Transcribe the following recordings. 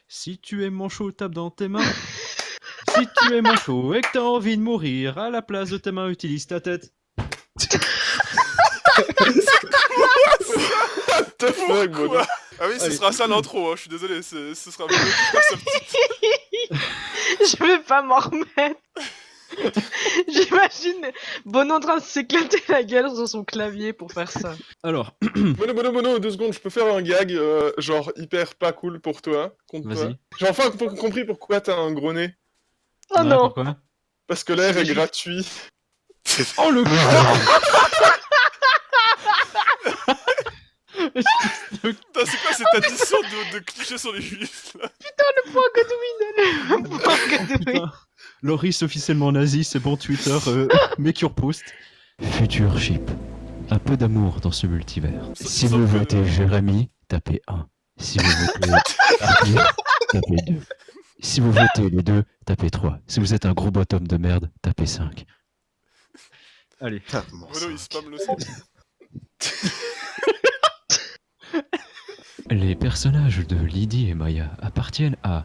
Si tu es manchot, tape dans tes mains. Si tu es manchot et que t'as envie de mourir, à la place de tes mains, utilise ta tête. What the fuck, Bono? Quoi? Ah oui, ce Allez. sera ça l'intro, hein, je suis désolé, ce sera Bono qui fera sa petite... Je vais pas m'en remettre. J'imagine Bono en train de s'éclater la gueule sur son clavier pour faire ça. Alors, Bono, 2 secondes, je peux faire un gag, genre hyper pas cool pour toi, contre toi. vas-y. J'ai enfin compris pourquoi t'as un gros nez. Oh Ouais, non. pourquoi? Parce que l'air est gratuit. Oh le Putain, c'est quoi cette addition de clichés sur les juifs, là? Point Godwin. Le point Godwin. Putain. Loris officiellement nazi, c'est bon Twitter, make your post. Future Ship. Un peu d'amour dans ce multivers. Si vous votez Jérémy, tapez 1. Si vous votez Arthur, tapez 2. Si vous votez les deux, tapez 3. Si vous êtes un gros bottom de merde, tapez 5. Allez. Bono, il spam le son. Les personnages de Lydie et Maya appartiennent à...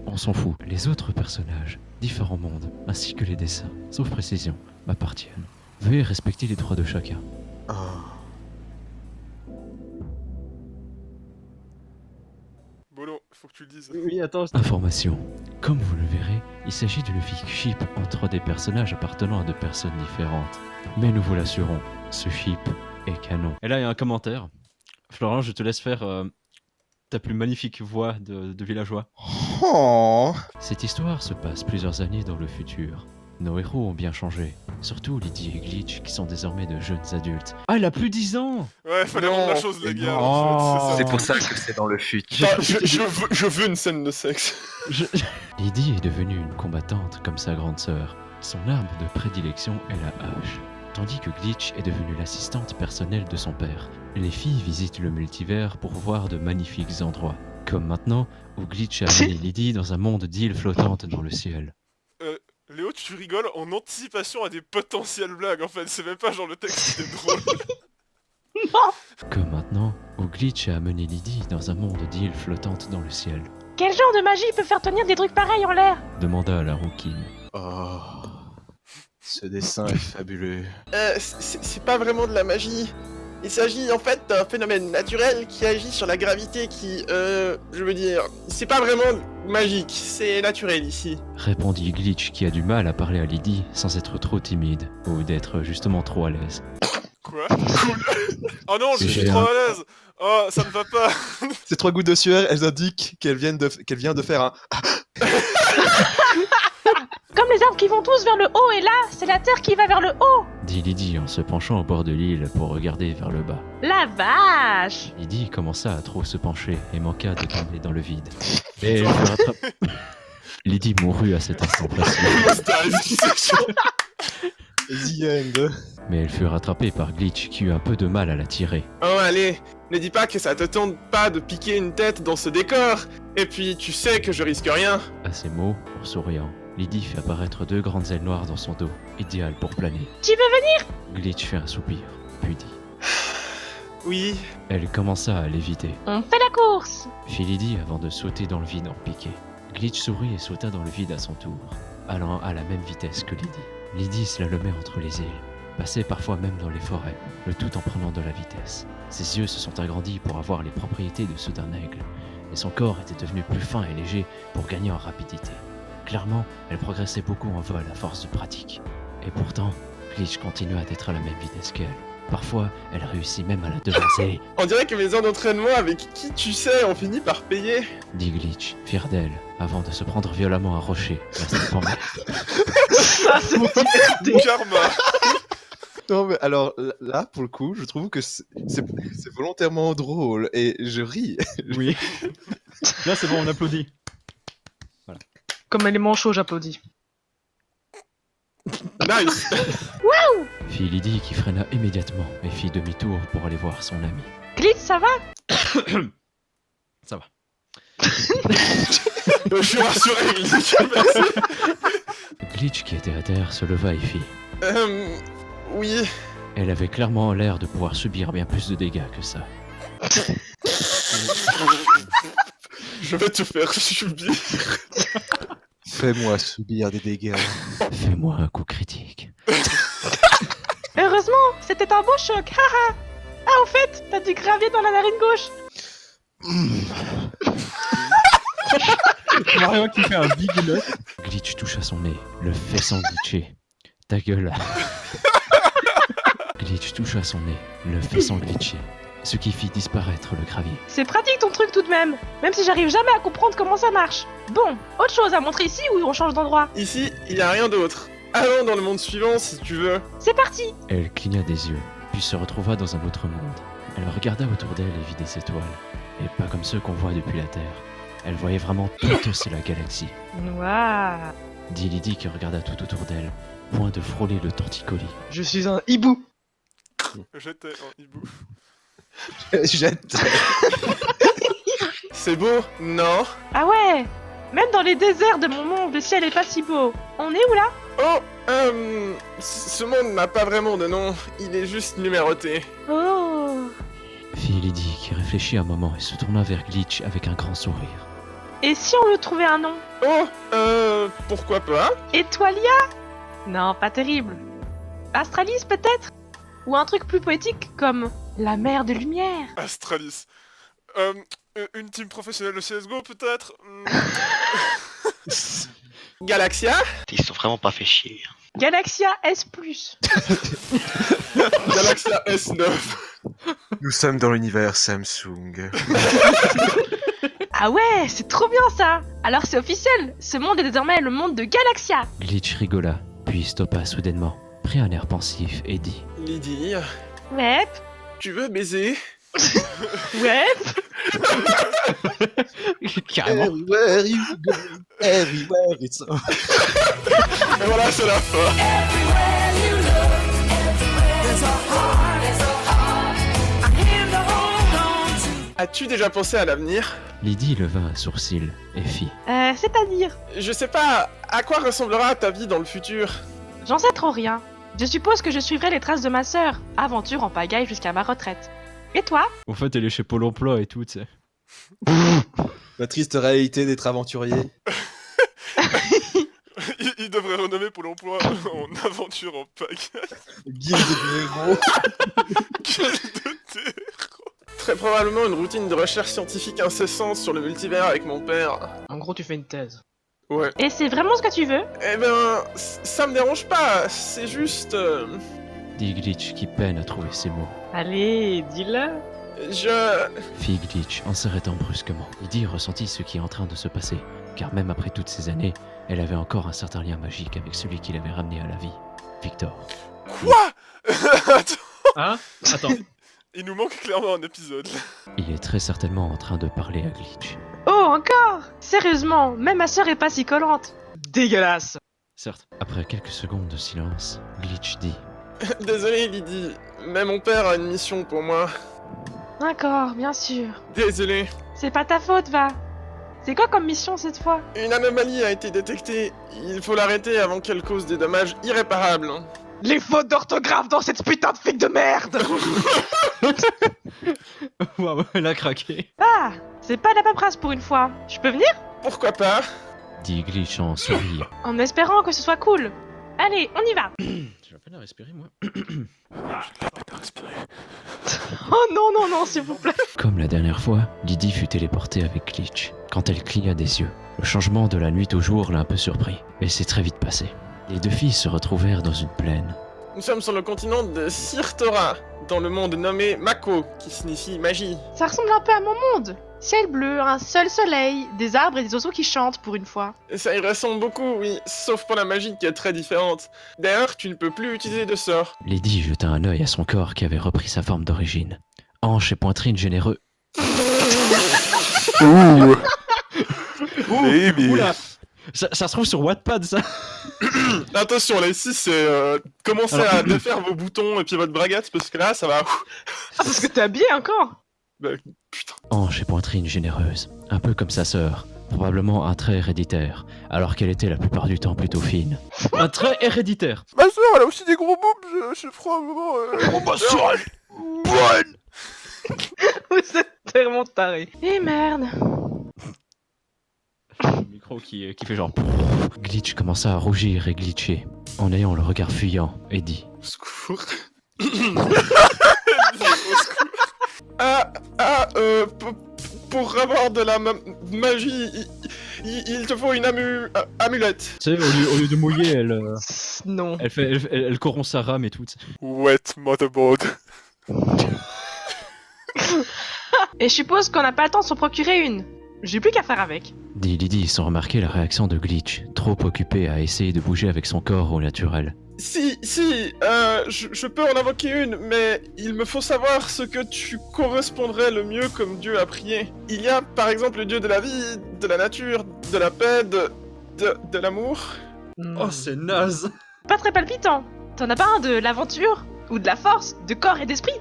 On s'en fout. Les autres personnages, différents mondes, ainsi que les dessins, sauf précision, m'appartiennent. Veuillez respecter les droits de chacun. Bono, faut que tu le dises. Oui, attends. Information. Comme vous le verrez, il s'agit d'une fic-ship entre des personnages appartenant à deux personnes différentes. Mais nous vous l'assurons, ce ship est canon. Et là, il y a un commentaire. Florent, je te laisse faire ta plus magnifique voix de villageois. Oh. Cette histoire se passe plusieurs années dans le futur. Nos héros ont bien changé. Surtout Lydie et Glitch, qui sont désormais de jeunes adultes. Ah, il a plus 10 ans! Ouais, fallait Non, rendre la chose, les gars. non. en fait, C'est ça. pour ça que c'est dans le futur. Bah, je veux une scène de sexe. Lydie est devenue une combattante comme sa grande sœur. Son arme de prédilection est la hache. Tandis que Glitch est devenue l'assistante personnelle de son père. Les filles visitent le multivers pour voir de magnifiques endroits. Comme maintenant, où Glitch a amené Lydie dans un monde d'îles flottantes dans le ciel. Léo, tu rigoles en anticipation à des potentielles blagues, en fait. C'est même pas genre le texte qui était drôle. Comme maintenant, où Glitch a amené Lydie dans un monde d'îles flottantes dans le ciel. Quel genre de magie peut faire tenir des trucs pareils en l'air? Demanda la rouquine. Oh, ce dessin est fabuleux. C'est pas vraiment de la magie. Il s'agit en fait d'un phénomène naturel qui agit sur la gravité qui, je veux dire, c'est pas vraiment magique, c'est naturel ici. Répondit Glitch qui a du mal à parler à Lydie sans être trop timide ou d'être justement trop à l'aise. Quoi? Cool. Oh non, je suis J'ai trop un- à l'aise. Oh, ça ne va pas. Ces 3 gouttes de sueur, elles indiquent qu'elle vient de faire un... Comme les arbres qui vont tous vers le haut et là, c'est la terre qui va vers le haut. Dit Lydie en se penchant au bord de l'île pour regarder vers le bas. La vache. Lydie commença à trop se pencher et manqua de tomber dans le vide. Et elle fut rattrapée. Lydie mourut à cet instant précis. The End. Mais elle fut rattrapée par Glitch qui eut un peu de mal à la tirer. Oh allez, ne dis pas que ça te tente pas de piquer une tête dans ce décor. Et puis tu sais que je risque rien. À ces mots, en souriant, Lydie fit apparaître 2 grandes ailes noires dans son dos, idéales pour planer. Tu veux venir? Glitch fit un soupir, puis dit. Oui. Elle commença à léviter. On fait la course. Fit Lydie avant de sauter dans le vide en piqué. Glitch sourit et sauta dans le vide à son tour, allant à la même vitesse que Lydie. Lydie slalomait entre les îles, passait parfois même dans les forêts, le tout en prenant de la vitesse. Ses yeux se sont agrandis pour avoir les propriétés de ceux d'un aigle, et son corps était devenu plus fin et léger pour gagner en rapidité. Clairement, elle progressait beaucoup en vol à force de pratique. Et pourtant, Glitch continuait d'être à la même vitesse qu'elle. Parfois, elle réussit même à la devancer, On dirait que mes heures d'entraînement avec qui tu sais ont fini par payer. dit Glitch, fier d'elle, avant de se prendre violemment un rocher, restant pendu. Ça, c'est Du karma. Non mais alors là, pour le coup, je trouve que c'est volontairement drôle et je ris. Oui. Là, c'est bon, on applaudit. Comme elle est manchot, j'applaudis. Nice. Fit Lydie qui freina immédiatement et fit demi-tour pour aller voir son ami. Glitch, ça va? Ça va. Je suis rassuré. Glitch qui était à terre se leva et fit. Oui. Elle avait clairement l'air de pouvoir subir bien plus de dégâts que ça. Je vais te faire subir. Fais-moi subir des dégâts. Fais-moi un coup critique. Heureusement, c'était un beau choc, haha. Ah, au fait, t'as du gravier dans la narine gauche. Marion qui fait un big nut. Glitch touche à son nez, le fait s'englitcher. Ta gueule. Glitch touche à son nez, le fait s'englitcher, ce qui fit disparaître le gravier. C'est pratique ton truc tout de même, même si j'arrive jamais à comprendre comment ça marche. Bon, autre chose à montrer ici ou on change d'endroit? Ici, il y a rien d'autre. Allons dans le monde suivant si tu veux. C'est parti. Elle cligna des yeux, puis se retrouva dans un autre monde. Elle regarda autour d'elle et vit des étoiles, et pas comme ceux qu'on voit depuis la Terre. Elle voyait vraiment toute la galaxie. Waouh. Dit Lydie qui regarda tout autour d'elle, point de frôler le torticolis. Je suis un hibou. J'étais en hibou. Jette. C'est beau, non? Ah ouais. Même dans les déserts de mon monde, le ciel est pas si beau. On est où là? Oh, ce monde n'a pas vraiment de nom, il est juste numéroté. Oh. Fit Lydie qui réfléchit un moment et se tourna vers Glitch avec un grand sourire. Et si on lui trouvait un nom? Oh, pourquoi pas? Étoilia? Non, pas terrible. Astralis peut-être? Ou un truc plus poétique comme la mer de lumière? Astralis. Une team professionnelle de CSGO peut-être. Galaxia? Ils sont vraiment pas fait chier. Galaxia S+. Galaxia S9. Nous sommes dans l'univers Samsung. Ah ouais, c'est trop bien ça. Alors c'est officiel, ce monde est désormais le monde de Galaxia. Glitch rigola, puis stoppa soudainement, prit un air pensif et dit Lydie, Ouais, tu veux baiser? ouais. carrément. Everywhere you go, everywhere it's on. Et voilà, c'est la fin. As-tu déjà pensé à l'avenir? Lydie leva un sourcil et fit C'est-à-dire? Je sais pas, à quoi ressemblera ta vie dans le futur? J'en sais trop rien. Je suppose que je suivrai les traces de ma sœur, aventure en pagaille jusqu'à ma retraite. Et toi? En fait, elle est chez Pôle emploi et tout, tu sais. La triste réalité d'être aventurier. Il devrait renommer Pôle emploi en aventure en pagaille. Guilde du héros. Guilde de héros. Très probablement une routine de recherche scientifique incessante sur le multivers avec mon père. En gros, tu fais une thèse. Ouais. Et c'est vraiment ce que tu veux? Eh ben, ça me dérange pas, c'est juste... dit Glitch qui peine à trouver ses mots. Allez, dis-le. Fit Glitch en s'arrêtant brusquement. Lydie ressentit ce qui est en train de se passer, car même après toutes ces années, elle avait encore un certain lien magique avec celui qui l'avait ramené à la vie, Victor. Quoi? Attends, Hein? Attends. il nous manque clairement un épisode. Il est très certainement en train de parler à Glitch. Oh, encore? Sérieusement, même ma sœur est pas si collante. Dégueulasse. Certes. Après quelques secondes de silence, Glitch dit Désolé Lydie, mais mon père a une mission pour moi. D'accord, bien sûr. Désolé. C'est pas ta faute, va. C'est quoi comme mission cette fois? Une anomalie a été détectée. Il faut l'arrêter avant qu'elle cause des dommages irréparables. Les fautes d'orthographe dans cette putain de figue de merde. Waouh, elle a craqué. Ah, c'est pas la paperasse pour une fois. Je peux venir? Pourquoi pas? dit Glitch en souriant. En espérant que ce soit cool. Allez, on y va. J'ai à peine à respirer, moi. Oh non, non, non, s'il vous plaît. Comme la dernière fois, Lydie fut téléportée avec Glitch. Quand elle cligna des yeux, le changement de la nuit au jour l'a un peu surpris, mais c'est très vite passé. Les deux filles se retrouvèrent dans une plaine. Nous sommes sur le continent de Sirtora, dans le monde nommé Mako, qui signifie magie. Ça ressemble un peu à mon monde. Ciel bleu, un seul soleil, des arbres et des oiseaux qui chantent pour une fois. Et ça y ressemble beaucoup, oui, sauf pour la magie qui est très différente. D'ailleurs, tu ne peux plus utiliser de sort. Lydie jeta un œil à son corps qui avait repris sa forme d'origine. Hanches et poitrine généreux. Oula. Ça se trouve sur Wattpad, ça. Attention, là ici c'est commencez à défaire vos boutons et puis votre braguette, parce que là ça va... Ah, parce que t'es habillé encore. Bah, putain. Hanches et poitrine généreuse. Un peu comme sa sœur. Probablement un trait héréditaire, alors qu'elle était la plupart du temps plutôt fine. Un trait héréditaire. Ma soeur, elle a aussi des gros boobs, je probablement... Oh ma soeur, Vous êtes tellement taré. Eh merde. micro qui fait genre. Glitch commença à rougir et glitcher, en ayant le regard fuyant, et dit Au secours. Pour avoir de la magie, il te faut une amulette. Tu sais, au lieu de mouiller, Non. elle corrompt sa rame et tout. Wet motherboard. Et je suppose qu'on n'a pas le temps de s'en procurer une. J'ai plus qu'à faire avec. dit Lydie sans remarquer la réaction de Glitch, trop occupé à essayer de bouger avec son corps au naturel. Je peux en invoquer une, mais il me faut savoir ce que tu correspondrais le mieux comme dieu à prier. Il y a par exemple le dieu de la vie, de la nature, de la paix, de l'amour. Oh, c'est naze. Pas très palpitant. T'en as pas un de l'aventure? Ou de la force? De corps et d'esprit?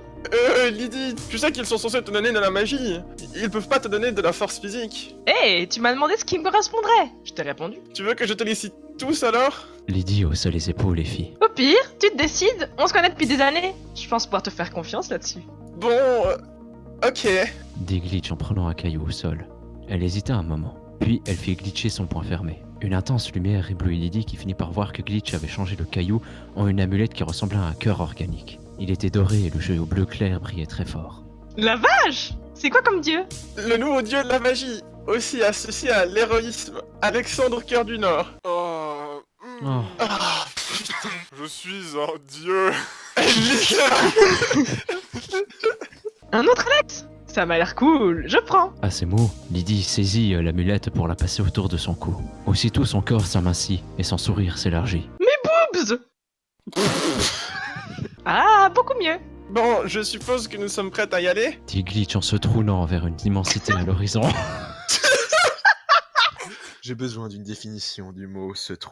Lydie, tu sais qu'ils sont censés te donner de la magie. Ils peuvent pas te donner de la force physique. Hé, tu m'as demandé ce qui me correspondrait. Je t'ai répondu. Tu veux que je te les cite tous alors? Lydie haussa les épaules et fit. Au pire, tu te décides. On se connaît depuis des années. Je pense pouvoir te faire confiance là-dessus. Bon, ok. Dit Glitch en prenant un caillou au sol. Elle hésita un moment, puis elle fit glitcher son poing fermé. Une intense lumière éblouit Lydie qui finit par voir que Glitch avait changé le caillou en une amulette qui ressemblait à un cœur organique. Il était doré et le jeu au bleu clair brillait très fort. La vache! C'est quoi comme dieu? Le nouveau dieu de la magie, aussi associé à l'héroïsme, Alexandre Cœur du Nord. Oh. Oh. Ah, Je suis un dieu. Un autre Alex? Ça m'a l'air cool, je prends. À ces mots, Lydie saisit l'amulette pour la passer autour de son cou. Aussitôt son corps s'amincit et son sourire s'élargit. Boobs! Ah, beaucoup mieux. Bon, je suppose que nous sommes prêts à y aller. Dit Glitch en se trônant vers une immensité à l'horizon. J'ai besoin d'une définition du mot se trou.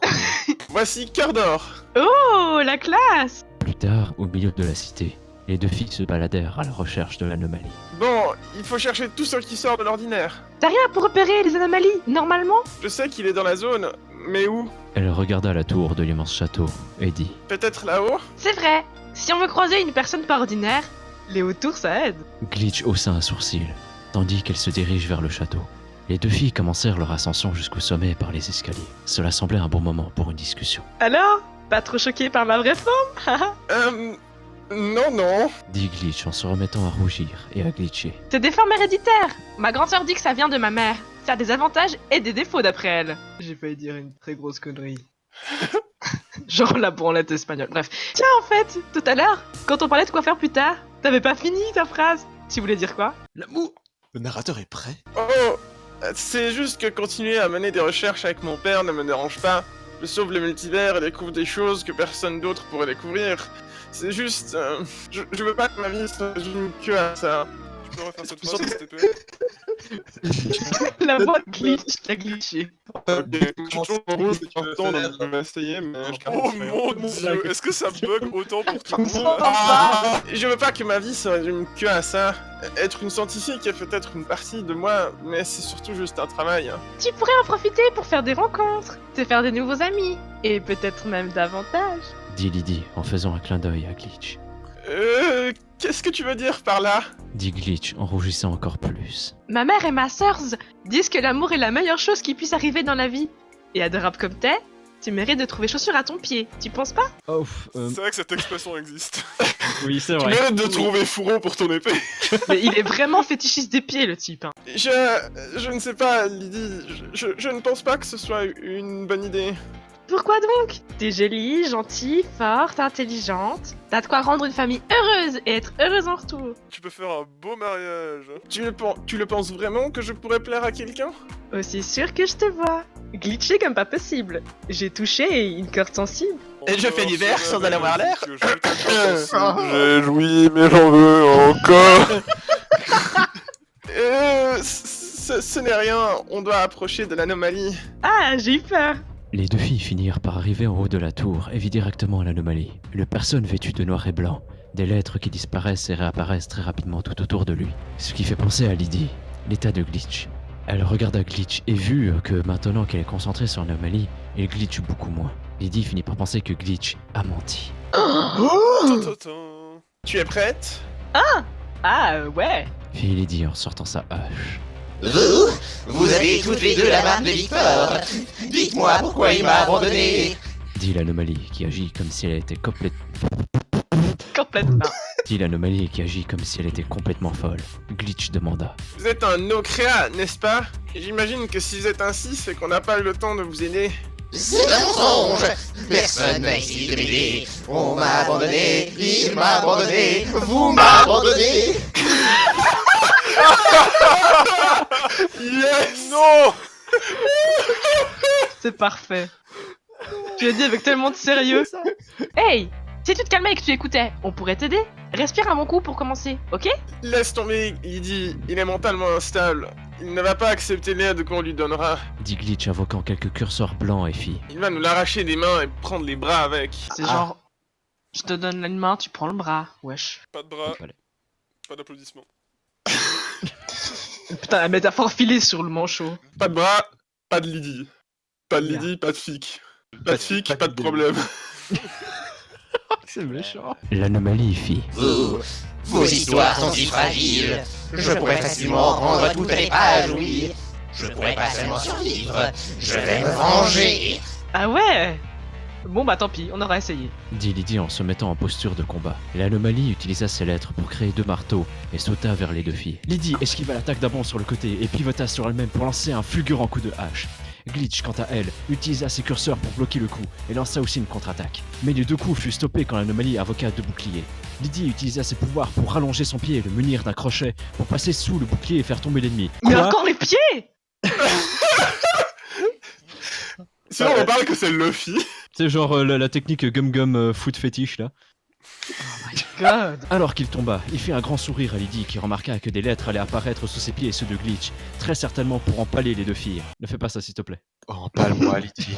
Voici Cœur d'Or. Oh, la classe! Plus tard, au milieu de la cité, les deux filles se baladèrent à la recherche de l'anomalie. Bon, il faut chercher tout ce qui sort de l'ordinaire. T'as rien pour repérer les anomalies, normalement? Je sais qu'il est dans la zone, mais où? Elle regarda la tour de l'immense château et dit Peut-être là-haut? C'est vrai. Si on veut croiser une personne pas ordinaire, les hautes tours ça aide. Glitch haussa un sourcil, tandis qu'elle se dirige vers le château. Les deux filles commencèrent leur ascension jusqu'au sommet par les escaliers. Cela semblait un bon moment pour une discussion. Alors? Pas trop choqué par ma vraie forme? Non. Dit Glitch en se remettant à rougir et à glitcher. C'est des formes héréditaires. Ma grande sœur dit que ça vient de ma mère. Ça a des avantages et des défauts d'après elle. J'ai failli dire une très grosse connerie. Genre la branlette espagnole. Bref. Tiens, en fait, tout à l'heure, quand on parlait de quoi faire plus tard, t'avais pas fini ta phrase. Tu voulais dire quoi? L'amour. Le narrateur est prêt. Oh, c'est juste que continuer à mener des recherches avec mon père ne me dérange pas. Je sauve le multivers et découvre des choses que personne d'autre pourrait découvrir. C'est juste... je veux pas que ma vie se résume que à ça. Tu peux refaire cette phrase, s'il te plaît? La voix glitch, t'as glitché. Ok, je suis toujours en rouge pour l'instant, donc je vais essayer, mais... Oh mon dieu, est-ce que ça bug autant pour tout le monde? Ah, je veux pas que ma vie se résume que à ça. Être une scientifique est peut-être une partie de moi, mais c'est surtout juste un travail. Tu pourrais en profiter pour faire des rencontres, te faire des nouveaux amis, et peut-être même davantage. Dit Lydie en faisant un clin d'œil à Glitch. Qu'est-ce que tu veux dire par là? Dit Glitch en rougissant encore plus. Ma mère et ma sœur disent que l'amour est la meilleure chose qui puisse arriver dans la vie. Et adorable comme t'es, tu mérites de trouver chaussure à ton pied, tu penses pas? Oh, C'est vrai que cette expression existe. oui, c'est Tu vrai. mérites de trouver fourreau pour ton épée. Mais il est vraiment fétichiste des pieds, le type. Hein. Je ne sais pas, Lydie. Je ne pense pas que ce soit une bonne idée. Pourquoi donc? T'es jolie, gentille, forte, intelligente. T'as de quoi rendre une famille heureuse et être heureuse en retour. Tu peux faire un beau mariage. Tu le penses vraiment que je pourrais plaire à quelqu'un? Aussi sûr que je te vois. Glitché comme pas possible. J'ai touché une corde sensible. Et je fais du verre sans en avoir l'air. J'ai joui, mais j'en veux encore. Ce n'est rien, on doit approcher de l'anomalie. Ah, j'ai eu peur. Les deux filles finirent par arriver en haut de la tour et vit directement l'anomalie. Une personne vêtue de noir et blanc, des lettres qui disparaissent et réapparaissent très rapidement tout autour de lui. Ce qui fait penser à Lydie, l'état de Glitch. Elle regarda Glitch et vit que maintenant qu'elle est concentrée sur l'anomalie, il glitch beaucoup moins. Lydie finit par penser que Glitch a menti. Tu es prête? Ah, ouais. Fit Lydie en sortant sa hache. Vous avez toutes les deux la marque de Victor. Dites-moi pourquoi il m'a abandonné. Dit l'anomalie qui agit comme si elle était Complètement. Dit l'anomalie qui agit comme si elle était complètement folle. Glitch demanda. Vous êtes un no-créa, n'est-ce pas? Et j'imagine que si vous êtes ainsi, c'est qu'on n'a pas eu le temps de vous aider. C'est un mensonge. Personne n'a essayé de m'aider. On m'a abandonné. Il m'a abandonné. Vous m'abandonnez. Yes! Non! C'est parfait. Tu l'as dit avec tellement de sérieux. Hey, si tu te calmais et que tu écoutais, on pourrait t'aider. Respire à mon coup pour commencer, ok? Laisse tomber, Lydie, il est mentalement instable. Il ne va pas accepter l'aide qu'on lui donnera. Dit Glitch invoquant quelques curseurs blancs et fit. Il va nous l'arracher des mains et prendre les bras avec. C'est genre, je te donne une main, tu prends le bras, wesh. Pas de bras, Allez. pas d'applaudissements. Putain, la métaphore filée sur le manchot. Pas de bras, pas de Lydie. Pas de Lydie, pas de fic. Pas de fic, pas de problème. C'est méchant. L'anomalie fit. Vos histoires sont si fragiles. Je pourrais facilement rendre toutes les pages, oui. Je pourrais pas seulement survivre. Je vais me venger. Ah ouais? Bon bah tant pis, on aura essayé. Dit Lydie en se mettant en posture de combat. L'anomalie utilisa ses lettres pour créer 2 marteaux et sauta vers les 2 filles. Lydie esquiva l'attaque d'un bond sur le côté et pivota sur elle-même pour lancer un fulgurant coup de hache. Glitch, quant à elle, utilisa ses curseurs pour bloquer le coup et lança aussi une contre-attaque. Mais les 2 coups furent stoppés quand l'anomalie invoqua 2 boucliers. Lydie utilisa ses pouvoirs pour rallonger son pied et le munir d'un crochet pour passer sous le bouclier et faire tomber l'ennemi. Mais Quoi? encore les pieds! Sinon, on parle que c'est Luffy. C'est genre la technique gum-gum foot fétiche là. God. Alors qu'il tomba, il fit un grand sourire à Lydie qui remarqua que des lettres allaient apparaître sous ses pieds et ceux de Glitch, très certainement pour empaler les 2 filles. Ne fais pas ça s'il te plaît. Oh, parle-moi, Lydie.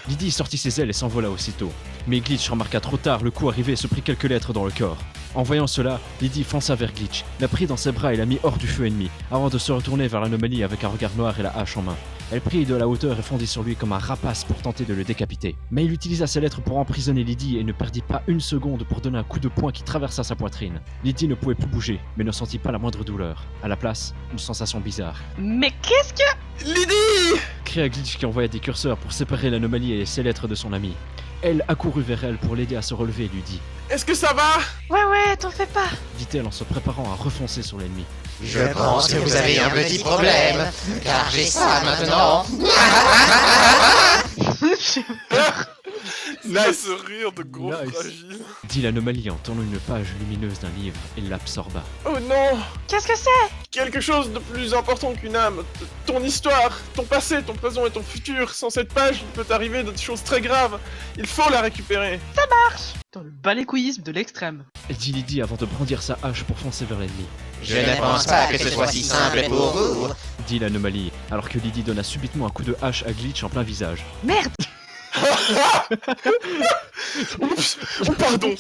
Lydie sortit ses ailes et s'envola aussitôt. Mais Glitch remarqua trop tard le coup arriver et se prit quelques lettres dans le corps. En voyant cela, Lydie fonça vers Glitch, la prit dans ses bras et la mit hors du feu ennemi, avant de se retourner vers l'anomalie avec un regard noir et la hache en main. Elle prit de la hauteur et fondit sur lui comme un rapace pour tenter de le décapiter. Mais il utilisa ses lettres pour emprisonner Lydie et ne perdit pas une seconde pour donner un coup de poing qui traversa sa poitrine. Lydie ne pouvait plus bouger, mais ne sentit pas la moindre douleur. À la place, une sensation bizarre. Mais qu'est-ce que... Lydie! Cria Glitch qui envoya des curseurs pour séparer l'anomalie et ses lettres de son ami. Elle accourut vers elle pour l'aider à se relever et lui dit Est-ce que ça va? Ouais, t'en fais pas. dit-elle en se préparant à refoncer sur l'ennemi. Je pense que vous avez un petit problème, car j'ai ça maintenant. Nice. Ce rire de gros Nice. fragile. Dit l'anomalie en tournant une page lumineuse d'un livre et l'absorba. Oh non! Qu'est-ce que c'est? Quelque chose de plus important qu'une âme. Ton histoire, ton passé, ton présent et ton futur. Sans cette page, il peut arriver des choses très graves. Il faut la récupérer. Dans le balécouillisme de l'extrême. Dit Lydie avant de brandir sa hache pour foncer vers l'ennemi. Je ne pense pas que ce soit si simple pour vous. Dit l'anomalie, alors que Lydie donna subitement un coup de hache à Glitch en plein visage. Merde. Oups. Oh pardon.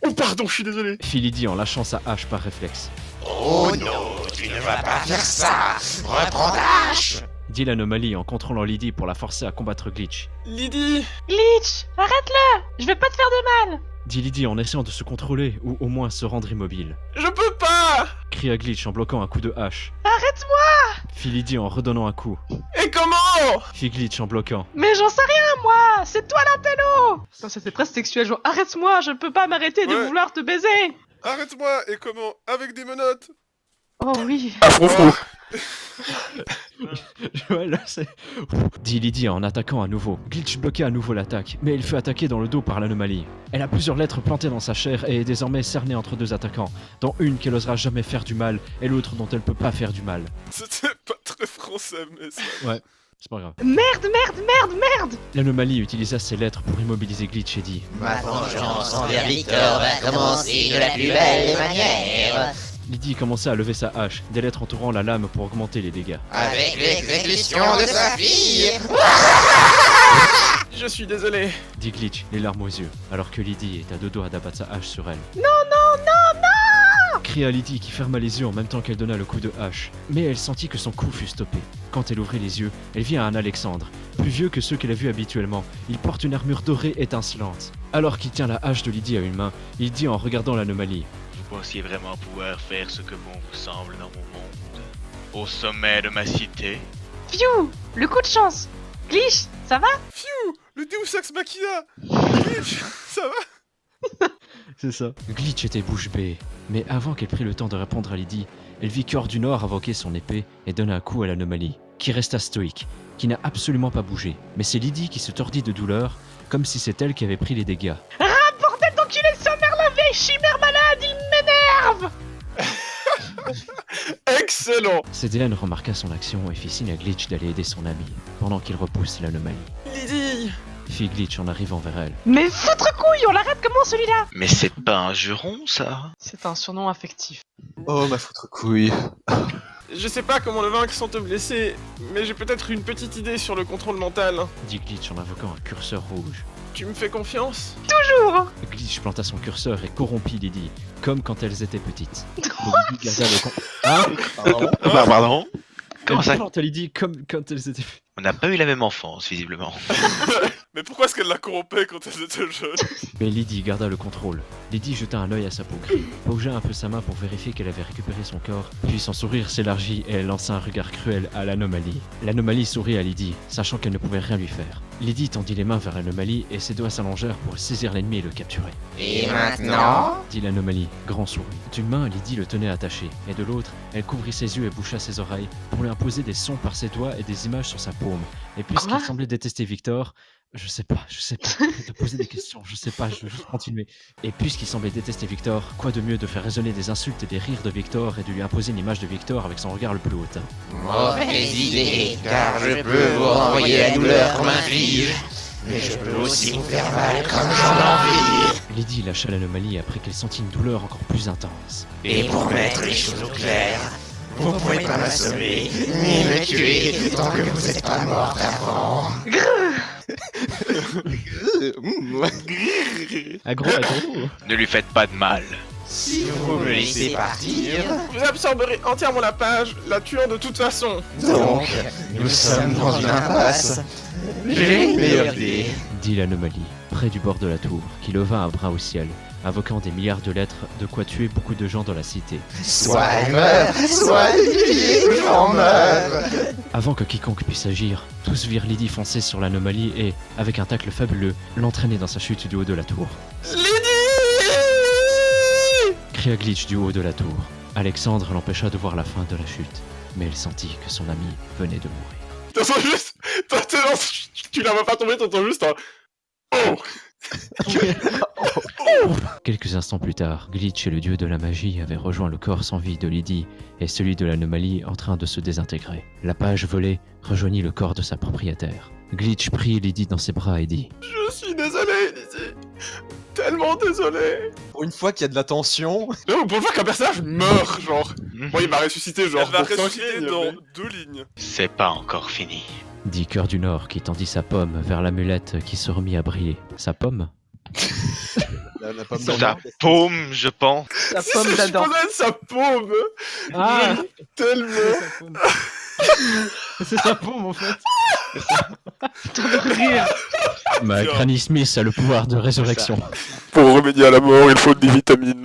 Oh pardon, je suis désolé. Fit Lydie en lâchant sa hache par réflexe. Oh non, tu ne vas pas faire ça. Reprends ta hache. Dit l'anomalie en contrôlant Lydie pour la forcer à combattre Glitch. Lydie! Glitch, arrête-le. Je vais pas te faire de mal. Dit Lydie en essayant de se contrôler ou au moins se rendre immobile. Je peux pas! Cria Glitch en bloquant un coup de hache. Arrête-moi. Fit Lydie en redonnant un coup. Et comment? Fit Glitch en bloquant. Mais j'en sais rien, moi. C'est toi l'intello. Putain, c'était presque sexuel, genre arrête-moi, je ne peux pas m'arrêter de Ouais. vouloir te baiser. Arrête-moi, et comment? Avec des menottes. Oh oui. Ouais, là c'est. Dit Lydie en attaquant à nouveau. Glitch bloquait à nouveau l'attaque, mais il fut attaqué dans le dos par l'anomalie. Elle a plusieurs lettres plantées dans sa chair et est désormais cernée entre 2 attaquants, dont une qu'elle osera jamais faire du mal et l'autre dont elle peut pas faire du mal. C'était pas très français, mais ça... C'est pas grave. Merde. L'anomalie utilisa ses lettres pour immobiliser Glitch et dit Ma vengeance envers Victor va commencer de la plus belle des manières. Lydie commença à lever sa hache, des lettres entourant la lame pour augmenter les dégâts. Avec l'exécution de sa fille. Je suis désolé. Dit Glitch, les larmes aux yeux, alors que Lydie est à 2 doigts d'abattre sa hache sur elle. Non. Cria Lydie qui ferma les yeux en même temps qu'elle donna le coup de hache. Mais elle sentit que son coup fut stoppé. Quand elle ouvrit les yeux, elle vit un Alexandre, plus vieux que ceux qu'elle a vus habituellement. Il porte une armure dorée étincelante. Alors qu'il tient la hache de Lydie à une main, il dit en regardant l'anomalie. Vous pensiez vraiment pouvoir faire ce que bon vous semble dans mon monde? au sommet de ma cité. Pfiou, le coup de chance. Glitch, ça va? Pfiou, le Deus Ex Machina. Glitch, ça va? C'est ça. Glitch était bouche bée, mais avant qu'elle prît le temps de répondre à Lydie, elle vit Cœur du Nord invoquer son épée et donner un coup à l'anomalie, qui resta stoïque, qui n'a absolument pas bougé. Mais c'est Lydie qui se tordit de douleur, comme si c'est elle qui avait pris les dégâts. Bordel d'enculé de sommaire la vieille chimère malade, il m'énerve! Excellent. CDN remarqua son action et fit signe à Glitch d'aller aider son ami, pendant qu'il repousse l'anomalie. Lydie. Fit Glitch en arrivant vers elle. Mais foutre couille, on l'arrête comment celui-là? Mais c'est pas un juron, ça? C'est un surnom affectif. Oh, ma foutre couille. Je sais pas comment le vaincre sans te blesser, mais j'ai peut-être une petite idée sur le contrôle mental. Dit Glitch en invoquant un curseur rouge. Tu me fais confiance? Toujours! Glitch planta son curseur et corrompit Lydie, comme quand elles étaient petites. Mais Lydie garda le Hein? Pardon. Pardon? Comment Elle ça? planta Lydie comme quand elles étaient petites. On n'a pas eu la même enfance, visiblement. Mais pourquoi est-ce qu'elle la corrompait quand elle était jeune? Mais Lydie garda le contrôle. Lydie jeta un œil à sa peau grise, posa un peu sa main pour vérifier qu'elle avait récupéré son corps, puis son sourire s'élargit et elle lança un regard cruel à l'anomalie. L'anomalie sourit à Lydie, sachant qu'elle ne pouvait rien lui faire. Lydie tendit les mains vers l'anomalie et ses doigts s'allongèrent pour saisir l'ennemi et le capturer. Et maintenant? Dit l'anomalie, grand sourire. D'une main, Lydie le tenait attaché, et de l'autre, elle couvrit ses yeux et boucha ses oreilles pour lui imposer des sons par ses doigts et des images sur sa paume. Et puisqu'il Quoi semblait détester Victor, je sais pas, je vais te poser des questions, je sais pas, je veux juste continuer. Et puisqu'il semblait détester Victor, quoi de mieux de faire résonner des insultes et des rires de Victor et de lui imposer une image de Victor avec son regard le plus hautain. Mauvaise idée, car je peux vous renvoyer la douleur qu'on m'inflige. Mais je peux aussi vous faire mal comme j'en ai envie. Lydie lâcha l'anomalie après qu'elle sentit une douleur encore plus intense. Et pour mettre les choses au clair, vous ne pourrez pas m'assommer, ni me tuer tant que vous n'êtes pas morte avant. Agro. Ne lui faites pas de mal. Si vous me laissez partir, Vous absorberez entièrement la page, la tuant de toute façon. donc nous sommes dans une impasse. J'ai une meilleure idée. Dit l'anomalie, près du bord de la tour, qui leva un bras au ciel, invoquant des milliards de lettres, de quoi tuer beaucoup de gens dans la cité. Soit elle meurt, soit des milliers de gens meurent. Avant que quiconque puisse agir, tous virent Lydie foncer sur l'anomalie et, avec un tacle fabuleux, l'entraîner dans sa chute du haut de la tour. Lydie! Cria Glitch du haut de la tour. Alexandre l'empêcha de voir la fin de la chute, mais elle sentit que son ami venait de mourir. T'entends juste... Tu la vois pas tomber, t'entends juste un... Oh! Quelques instants plus tard, Glitch et le dieu de la magie avaient rejoint le corps sans vie de Lydie et celui de l'anomalie en train de se désintégrer. La page volée rejoignit le corps de sa propriétaire. Glitch prit Lydie dans ses bras et dit Je suis désolé, Lydie. Tellement désolé. Pour une fois qu'il y a de la tension. Non, pour une fois qu'un personnage meurt, genre. Bon, il m'a ressuscité, genre. Elle va pour cinq ressusciter lignes, dans mais- 2 lignes. C'est pas encore fini. dit Cœur du Nord qui tendit sa pomme vers l'amulette qui se remit à briller. Sa pomme? La pomme Sa d'Adam. paume, je pense. La Si pomme je d'Adam. posais sa paume. Ah, Tellement. c'est sa paume en fait. Ma Tiens. Granny Smith a le pouvoir de résurrection. Pour remédier à la mort, il faut des vitamines.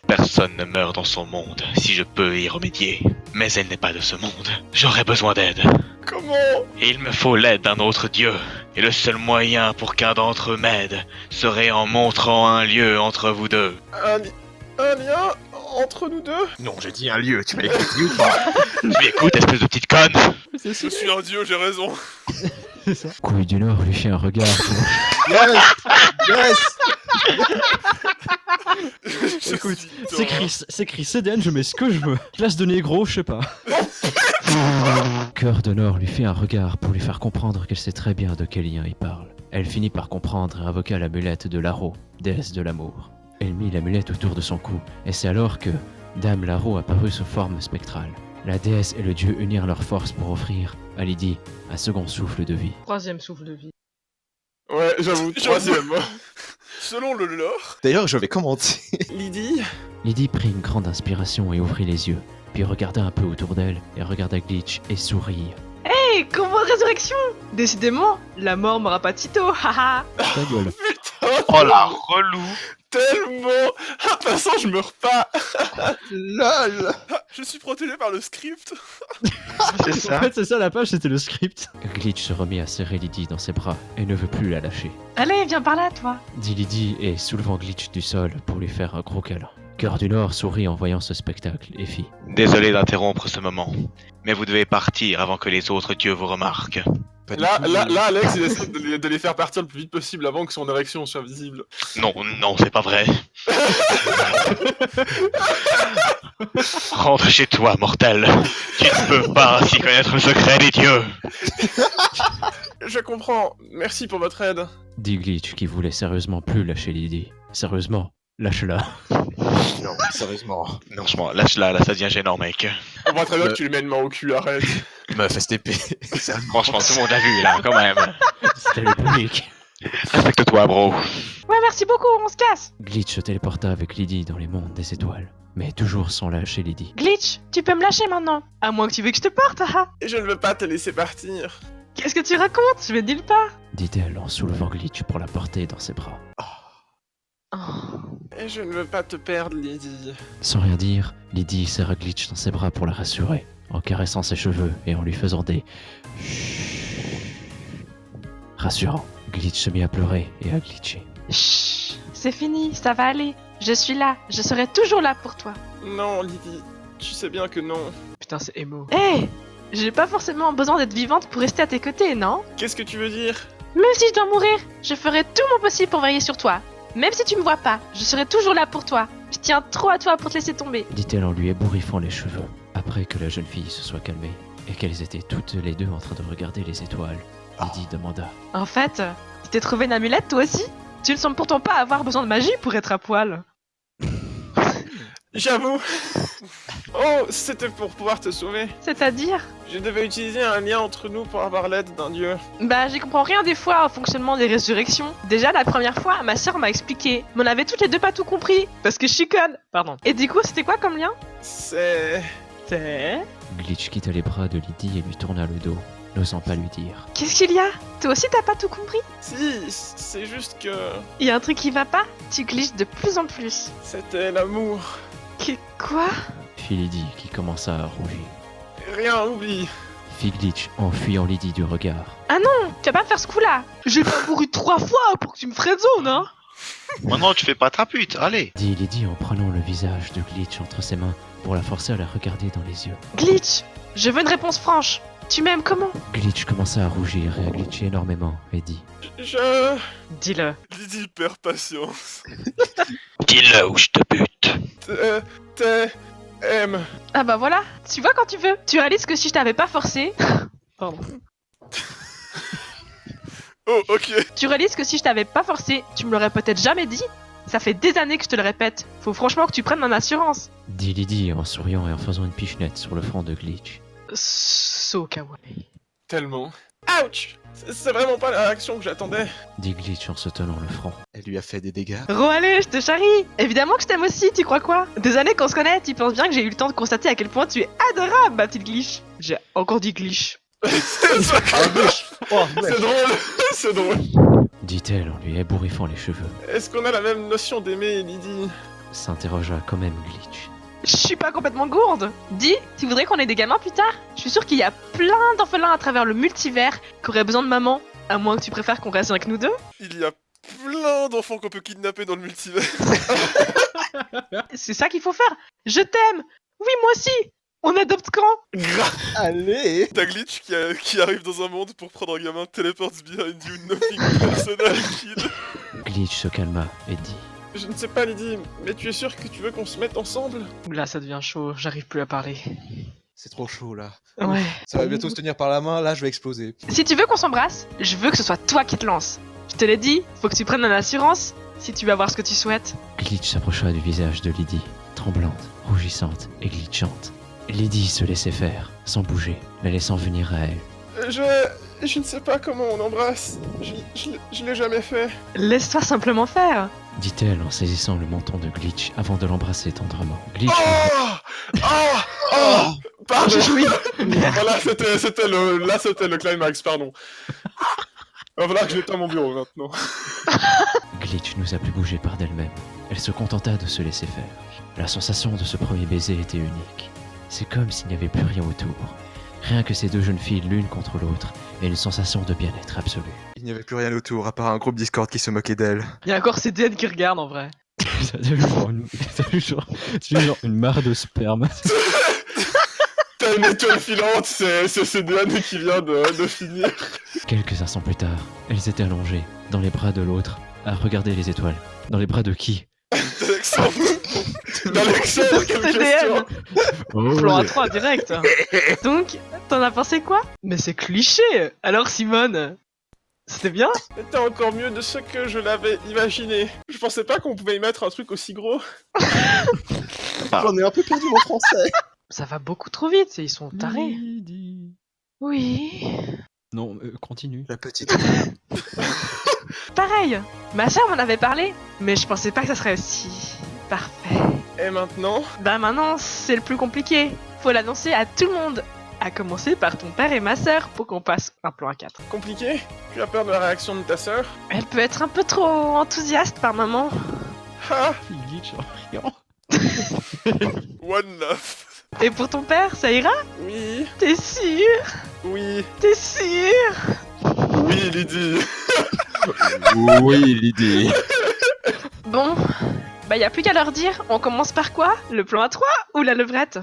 Personne ne meurt dans son monde si je peux y remédier. Mais elle n'est pas de ce monde. J'aurais besoin d'aide. Comment? Il me faut l'aide d'un autre dieu. Et le seul moyen pour qu'un d'entre eux m'aide serait en montrant un lieu entre vous deux. Un lien entre nous deux? Non, j'ai dit un lieu, tu m'as écouté ou pas? Tu m'écoutes, espèce de petite conne? Je suis un dieu, j'ai raison. Couille du Nord lui fit un regard pour... Yes! Yes! Écoute, c'est écrit CDN, je mets ce que je veux. Classe de négro, je sais pas. Cœur de Nord lui fit un regard pour lui faire comprendre qu'elle sait très bien de quel lien il parle. Elle finit par comprendre et invoqua l'amulette de Laro, déesse de l'amour. Elle mit l'amulette autour de son cou, et c'est alors que Dame Laro apparut sous forme spectrale. La déesse et le dieu unirent leurs forces pour offrir à Lydie un second souffle de vie. Troisième souffle de vie. Ouais, j'avoue, troisième. Selon le lore, D'ailleurs, je vais commenter. Lydie? Lydie prit une grande inspiration et ouvrit les yeux, puis regarda un peu autour d'elle et regarda Glitch et sourit. Hey, combo de résurrection! Décidément, la mort m'aura pas tito, haha! Ta gueule. Putain! Oh la relou! tellement. Ah, de toute façon, je meurs pas. LOL. Ah, je suis protégé par le script. C'est En ça. fait, c'est ça la page, c'était le script. Glitch se remit à serrer Lydie dans ses bras et ne veut plus la lâcher. Allez, viens par là, toi. Dit Lydie et soulevant Glitch du sol pour lui faire un gros câlin. Cœur du Nord sourit en voyant ce spectacle et fit. Désolé d'interrompre ce moment, mais vous devez partir avant que les autres dieux vous remarquent. Pas du Là, tout. là, Alex, il essaie de les faire partir le plus vite possible avant que son érection soit visible. Non, non, c'est pas vrai. Rentre chez toi, mortel. Tu ne peux pas ainsi connaître le secret des dieux. Je comprends. Merci pour votre aide. Dit Glitch qui voulait sérieusement plus lâcher Lydie. Sérieusement, lâche-la. Non, sérieusement. Non, franchement, lâche-la, là ça devient gênant, mec. On voit très bien que tu lui mets une main au cul, arrête. Meuf, STP. Franchement, tout le monde l'a vu là, quand même. C'était le public. Respecte-toi, bro. Ouais, merci beaucoup, on se casse. Glitch se téléporta avec Lydie dans les mondes des étoiles. Mais toujours sans lâcher Lydie. Glitch, tu peux me lâcher maintenant. À moins que tu veux que je te porte, haha. Et je ne veux pas te laisser partir. Qu'est-ce que tu racontes? Je vais nulle part. Dit-elle en soulevant Glitch pour la porter dans ses bras. Oh. Et je ne veux pas te perdre, Lydie. Sans rien dire, Lydie serra Glitch dans ses bras pour la rassurer, en caressant ses cheveux et en lui faisant des rassurant. Glitch se mit à pleurer et à glitcher. Chut, c'est fini, ça va aller. Je suis là, je serai toujours là pour toi. Non, Lydie. Tu sais bien que non. Putain, c'est émo. Hé, j'ai pas forcément besoin d'être vivante pour rester à tes côtés, non? Qu'est-ce que tu veux dire? Même si je dois mourir, je ferai tout mon possible pour veiller sur toi. Même si tu me vois pas, je serai toujours là pour toi. Je tiens trop à toi pour te laisser tomber. Dit-elle en lui ébouriffant les cheveux, après que la jeune fille se soit calmée, et qu'elles étaient toutes les deux en train de regarder les étoiles. Lydie demanda. En fait, tu t'es trouvé une amulette toi aussi? Tu ne sembles pourtant pas avoir besoin de magie pour être à poil. J'avoue. Oh, c'était pour pouvoir te sauver. C'est-à-dire? Je devais utiliser un lien entre nous pour avoir l'aide d'un dieu. Bah, j'y comprends rien des fois au fonctionnement des résurrections. Déjà, la première fois, ma sœur m'a expliqué. Mais on avait toutes les deux pas tout compris. Parce que je suis conne. Pardon. Et du coup, c'était quoi comme lien? C'est... Glitch quitta les bras de Lydie et lui tourna le dos, n'osant pas lui dire. Qu'est-ce qu'il y a? Toi aussi t'as pas tout compris? Si, c'est juste que... Y a un truc qui va pas? Tu glitches de plus en plus. C'était l'amour. Quoi? Fit Lydie qui commença à rougir. Rien, oublie. Fit Glitch en fuyant Lydie du regard. Tu vas pas me faire ce coup-là. J'ai pas mouru 3 fois pour que tu me friendzone, hein? Maintenant, tu fais pas ta pute, allez. Dit Lydie en prenant le visage de Glitch entre ses mains pour la forcer à la regarder dans les yeux. Glitch, je veux une réponse franche. Tu m'aimes comment? Glitch commença à rougir et à glitcher énormément et dit. Je... Dis-le. Lydie perd patience. Dis-le ou je te bute. t'aime. Ah bah voilà, tu vois quand tu veux. Tu réalises que si je t'avais pas forcé... Pardon. Oh, ok. Tu réalises que si je t'avais pas forcé, tu me l'aurais peut-être jamais dit? Ça fait des années que je te le répète. Faut franchement que tu prennes mon assurance. Dit Lydie en souriant et en faisant une pichenette sur le front de Glitch. So kawaii. Tellement. Ouch. C'est vraiment pas la réaction que j'attendais. Dit Glitch en se tenant le front. Elle lui a fait des dégâts. Allez, je te charrie. Évidemment que je t'aime aussi, tu crois quoi? Des années qu'on se connaît, tu penses bien que j'ai eu le temps de constater à quel point tu es adorable, ma petite Glitch. J'ai encore dit Glitch. C'est drôle. C'est drôle. Dit-elle en lui ébouriffant les cheveux. Est-ce qu'on a la même notion d'aimer, Lydie? S'interrogea quand même Glitch. Je suis pas complètement gourde. Dis, tu voudrais qu'on ait des gamins plus tard? Je suis sûre qu'il y a plein d'orphelins à travers le multivers qui auraient besoin de maman. À moins que tu préfères qu'on reste avec nous deux. Il y a plein d'enfants qu'on peut kidnapper dans le multivers. C'est ça qu'il faut faire. Je t'aime. Oui, moi aussi. On adopte quand? Allez. T'as Glitch qui arrive dans un monde pour prendre un gamin, teleports behind you, nothing personal kid. Glitch se calma et dit. Je ne sais pas, Lydie, mais tu es sûr que tu veux qu'on se mette ensemble? Là, ça devient chaud. J'arrive plus à parler. C'est trop chaud là. Ouais. Ça va bientôt se tenir par la main, là je vais exploser. Si tu veux qu'on s'embrasse, je veux que ce soit toi qui te lance. Je te l'ai dit, faut que tu prennes une assurance si tu veux avoir ce que tu souhaites. Glitch s'approcha du visage de Lydie, tremblante, rougissante et glitchante. Lydie se laissait faire, sans bouger, la laissant venir à elle. Je ne sais pas comment on embrasse. Je l'ai jamais fait. Laisse-toi simplement faire. Dit-elle en saisissant le menton de Glitch avant de l'embrasser tendrement. Glitch. Pardon. J'ai joui. Voilà, c'était le climax, pardon. Il va falloir que je nettoie mon bureau maintenant. Glitch n'osa plus bouger par d'elle-même. Elle se contenta de se laisser faire. La sensation de ce premier baiser était unique. C'est comme s'il n'y avait plus rien autour. Rien que ces deux jeunes filles l'une contre l'autre, et une sensation de bien-être absolu. Il n'y avait plus rien autour, à part un groupe Discord qui se moquait d'elle. Il y a encore CDN qui regarde en vrai. T'as vu genre une mare de sperme. T'as une étoile filante, c'est CDN qui vient de finir. Quelques instants plus tard, elles étaient allongées, dans les bras de l'autre, à regarder les étoiles. Dans les bras de qui? D'Alexandre, quelle question. Oh, Plan A3 direct. Donc, t'en as pensé quoi? Mais c'est cliché. Alors Simone, c'était bien? C'était encore mieux de ce que je l'avais imaginé. Je pensais pas qu'on pouvait y mettre un truc aussi gros. J'en ai un peu perdu mon français. Ça va beaucoup trop vite, ils sont tarés. Lydie. Oui. Non, continue. La petite. Pareil, ma soeur m'en avait parlé, mais je pensais pas que ça serait aussi parfait. Et maintenant? Bah maintenant, c'est le plus compliqué. Faut l'annoncer à tout le monde. À commencer par ton père et ma sœur pour qu'on passe un plan à 4. Compliqué? Tu as peur de la réaction de ta sœur? Elle peut être un peu trop enthousiaste par moment. Ah! Il glitch en riant. One love. Et pour ton père, ça ira? Oui, T'es sûr? oui, T'es sûr? oui, Lydie. Oui, Lydie. Bon, bah y a plus qu'à leur dire, on commence par quoi? Le plan A3 ou la levrette?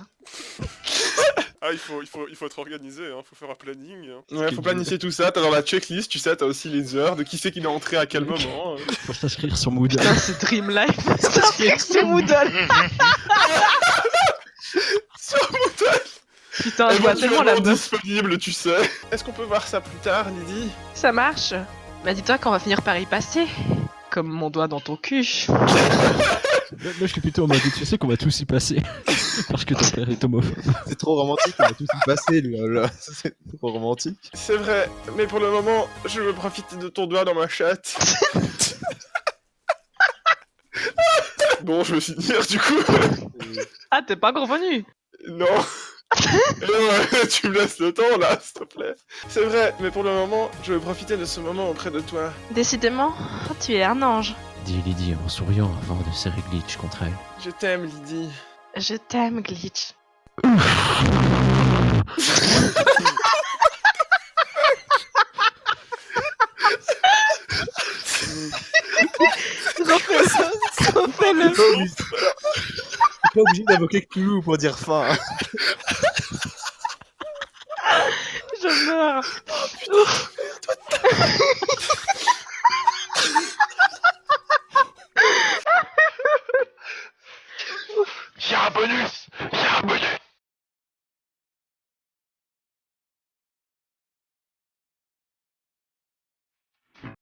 Ah, il faut être organisé, hein. Faut faire un planning. Hein. Ouais, faut planifier tout ça, t'as dans la checklist, tu sais, t'as aussi les heures de qui c'est qui est entré à quel moment. Faut s'inscrire sur Moodle. Putain, c'est Dream Life. S'inscrire sur Moodle. Sur Moodle. Putain, je vois tellement la Éventuellement meuf. disponible, tu sais. Est-ce qu'on peut voir ça plus tard, Lydie? Ça marche. Bah dis-toi qu'on va finir par y passer. Comme mon doigt dans ton cul. Là, je suis plutôt en mode, tu sais qu'on va tous y passer. Parce que ton père est homophobe. C'est trop romantique, on va tous y passer, lol. C'est trop romantique. C'est vrai, mais pour le moment, je veux profiter de ton doigt dans ma chatte. Bon, je vais finir du coup. Ah, t'es pas revenu. Non. Ouais, tu me laisses le temps là, s'il te plaît. C'est vrai, mais pour le moment, je veux profiter de ce moment auprès de toi. Décidément, tu es un ange. Dit Lydie en souriant avant de serrer Glitch contre elle. Je t'aime, Lydie. Je t'aime, Glitch. Refais-le. T'es pas obligé d'invoquer Cthulhu pour dire fin. Je meurs.